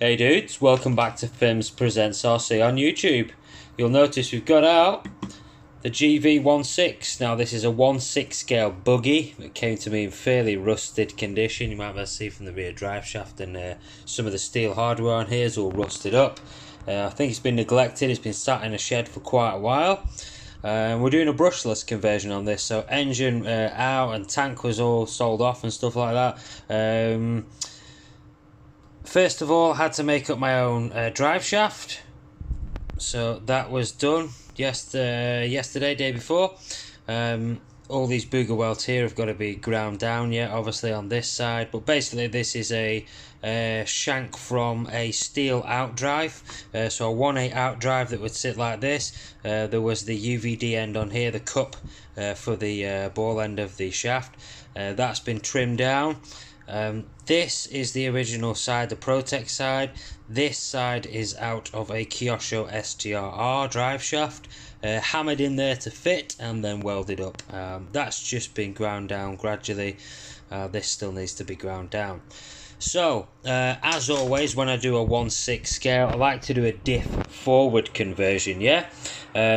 Hey dudes, welcome back to Fims Presents RC on YouTube. You'll notice we've got out the GV16. Now this is a 1/6 scale buggy that came to me in fairly rusted condition. You might be able to see from the rear drive shaft, and some of the steel hardware on here is all rusted up. I think it's been neglected, it's been sat in a shed for quite a while. We're doing a brushless conversion on this, so engine out and tank was all sold off and stuff like that. First of all, I had to make up my own drive shaft, so that was done yesterday, day before. All these booger welds here have got to be ground down yet, obviously on this side, but basically this is a shank from a steel outdrive, so a 1/8 outdrive that would sit like this. There was the UVD end on here, the cup for the ball end of the shaft. That's been trimmed down. This is the original side, the Protec side. This side is out of a Kyosho STRR drive shaft, hammered in there to fit and then welded up. That's just been ground down gradually. This still needs to be ground down. So, as always, when I do a 1/6 scale, I like to do a diff forward conversion, yeah?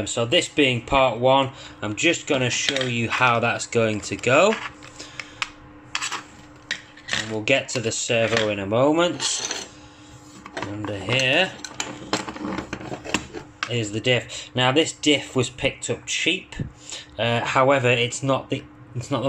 So this being part one, I'm just going to show you how that's going to go. And we'll get to the servo in a moment. Under here is the diff. Now this diff was picked up cheap. However, it's not the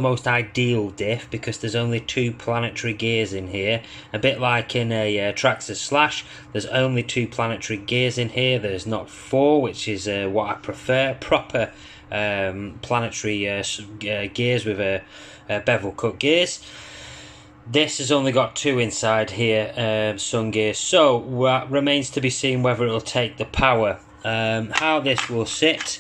most ideal diff because there's only 2 planetary gears in here. A bit like in a Traxxas Slash, there's only 2 planetary gears in here. There's not 4, which is what I prefer. Proper planetary gears with a bevel cut gears. This has only got 2 inside here, sun gears, so remains to be seen whether it'll take the power. How this will sit,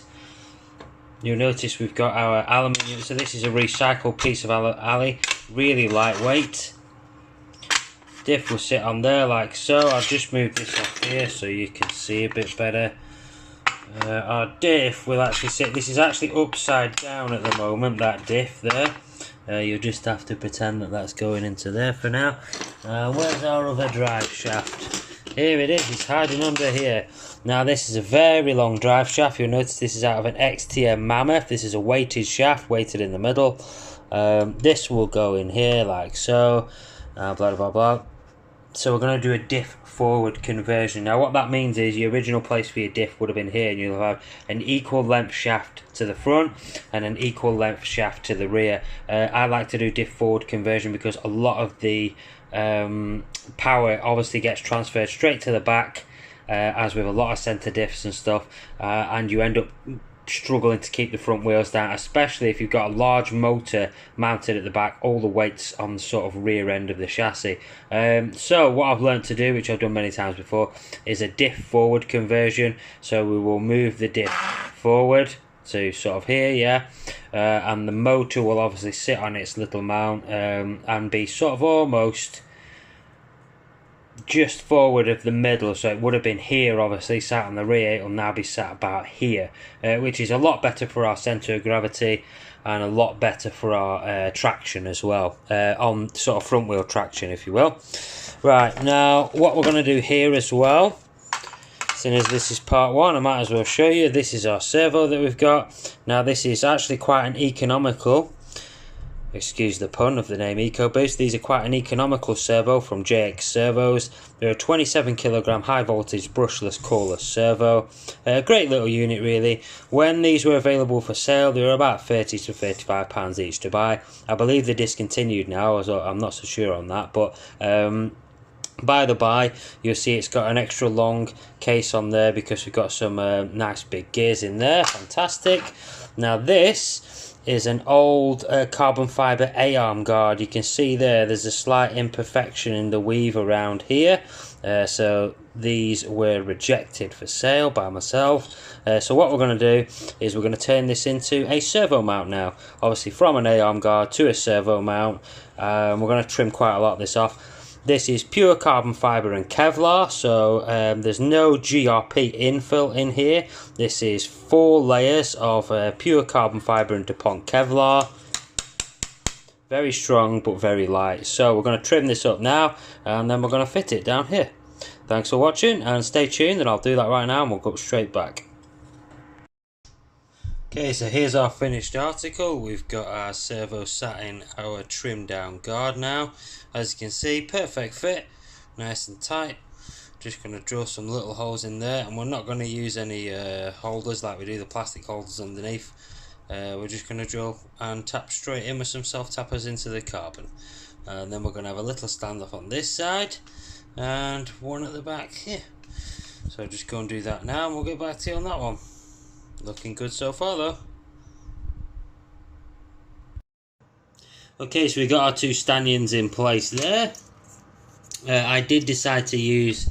you'll notice we've got our aluminium, so this is a recycled piece of alloy, really lightweight. Diff will sit on there like so. I'll just move this off here so you can see a bit better. Our diff will actually sit, this is actually upside down at the moment, that diff there. You'll just have to pretend that that's going into there for now. Where's our other drive shaft? Here it is, it's hiding under here. Now this is a very long drive shaft. You'll notice this is out of an XTM Mammoth. This is a weighted shaft, weighted in the middle. This will go in here like so. Blah blah blah. So we're going to do a diff forward conversion. Now what that means is your original place for your diff would have been here, and you'll have an equal length shaft to the front and an equal length shaft to the rear. I like to do diff forward conversion because a lot of the power obviously gets transferred straight to the back, as with a lot of centre diffs and stuff, and you end up struggling to keep the front wheels down, especially if you've got a large motor mounted at the back, all the weight's on the sort of rear end of the chassis. So what I've learned to do, which I've done many times before, is a diff forward conversion. So we will move the diff forward to sort of here, yeah, and the motor will obviously sit on its little mount and be sort of almost just forward of the middle, so it would have been here obviously sat on the rear. It'll now be sat about here, which is a lot better for our centre of gravity and a lot better for our traction as well, on sort of front wheel traction, if you will. Right, now what we're going to do here as well, seeing as this is part one, I might as well show you. This is our servo that we've got. Now this is actually quite an economical, excuse the pun of the name EcoBoost. These are quite an economical servo from JX Servos. They're a 27 kilogram high voltage brushless coreless servo. Great little unit really. When these were available for sale, they were about £30 to £35 each to buy. I believe they're discontinued now, so I'm not so sure on that, but by the by, you'll see it's got an extra long case on there because we've got some nice big gears in there. Fantastic. Now this is an old carbon fibre A-arm guard. You can see there's a slight imperfection in the weave around here. So these were rejected for sale by myself. So what we're going to do is we're going to turn this into a servo mount now. Obviously from an A-arm guard to a servo mount. We're going to trim quite a lot of this off. This is pure carbon fibre and Kevlar, so there's no GRP infill in here. This is 4 layers of pure carbon fibre and DuPont Kevlar. Very strong but very light. So we're going to trim this up now and then we're going to fit it down here. Thanks for watching, and stay tuned, and I'll do that right now and we'll go straight back. Okay, so here's our finished article. We've got our servo sat in our trimmed down guard now. As you can see, perfect fit, nice and tight. Just going to drill some little holes in there, and we're not going to use any holders like we do the plastic holders underneath. We're just going to drill and tap straight in with some self tappers into the carbon, and then we're going to have a little standoff on this side and one at the back here. So just go and do that now, and we'll get back to you on that one. Looking good so far though. Okay, so we got our two stanchions in place there. I did decide to use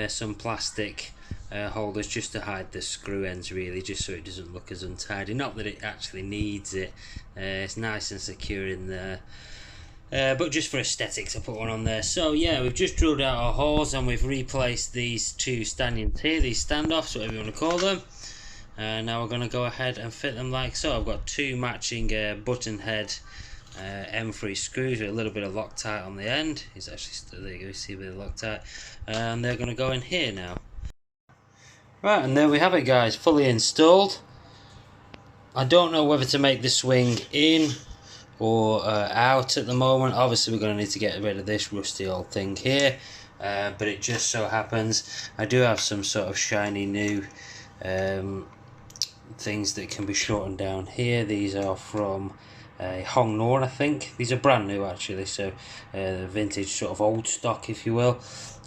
some plastic holders just to hide the screw ends, really, just so it doesn't look as untidy. Not that it actually needs it. It's nice and secure in there, but just for aesthetics I put one on there. So yeah, we've just drilled out our holes and we've replaced these two stanchions here, these standoffs, whatever you want to call them. Now we're going to go ahead and fit them like so. I've got two matching button head M3 screws with a little bit of Loctite on the end. It's actually, there you go, see a bit of Loctite, and they're going to go in here now. Right, and there we have it guys, fully installed. I don't know whether to make the swing in or out at the moment. Obviously we're going to need to get rid of this rusty old thing here, but it just so happens I do have some sort of shiny new things that can be shortened down here. These are from Hong Nor, I think. These are brand new actually, so vintage sort of old stock if you will,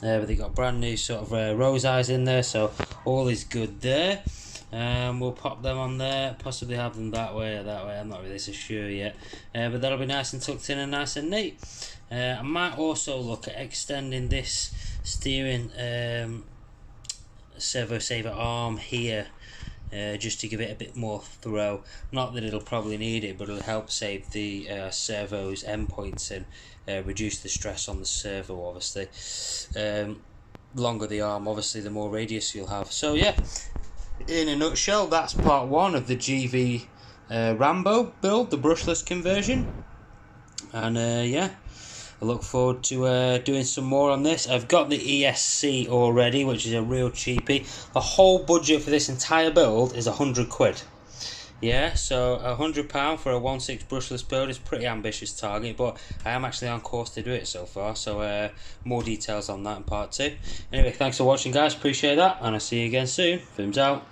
but they got brand new sort of rose eyes in there, so all is good there. We'll pop them on there, possibly have them that way or that way, I'm not really so sure yet, but that'll be nice and tucked in and nice and neat. I might also look at extending this steering servo saver arm here, just to give it a bit more throw. Not that it'll probably need it, but it'll help save the servo's endpoints and reduce the stress on the servo, obviously. Longer the arm, obviously, the more radius you'll have. So yeah, in a nutshell, that's part one of the GV Rambo build, the brushless conversion. And yeah, I look forward to doing some more on this. I've got the ESC already, which is a real cheapie. The whole budget for this entire build is 100 quid. Yeah, so £100 for a 1.6 brushless build is a pretty ambitious target, but I am actually on course to do it so far. So more details on that in part two. Anyway, thanks for watching guys, appreciate that, and I'll see you again soon. Fims out.